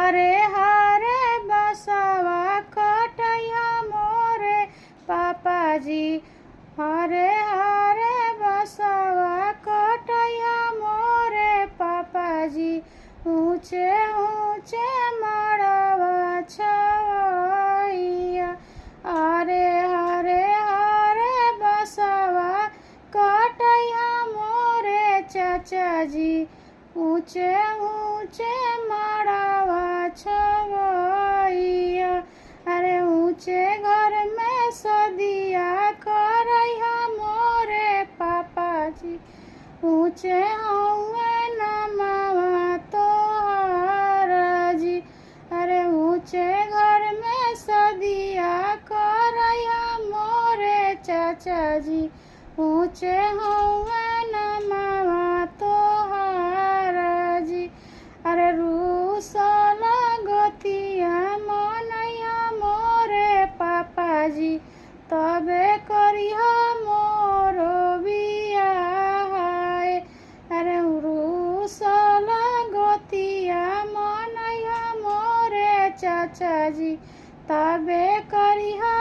हरे हरे बसवा कटैया मोरे पापा जी। हरे हरे बसवा कटैया मोरे पापा जी। ऊंचे ऊंचे मड़वा छवैया। हरे हरे हरे बसवा कटैया मोरे चाचा जी। ऊंचे ऊंचे मड़वा छवैया। अरे ऊंचे घर में सदिया करैया मोरे पापा जी। ऊंचे हौवे नमवा तोहर जी। अरे ऊंचे घर में सदिया करैया मोरे चाचा जी। ऊंचे हौवे नमवा तोहर जी। अरे रूसल गतिया मनैया मोरे पापा जी। तबे करिहा मोरो बियाह। अरे रूसल गतिया मनैया मोरे चाचा जी। तबे करिहा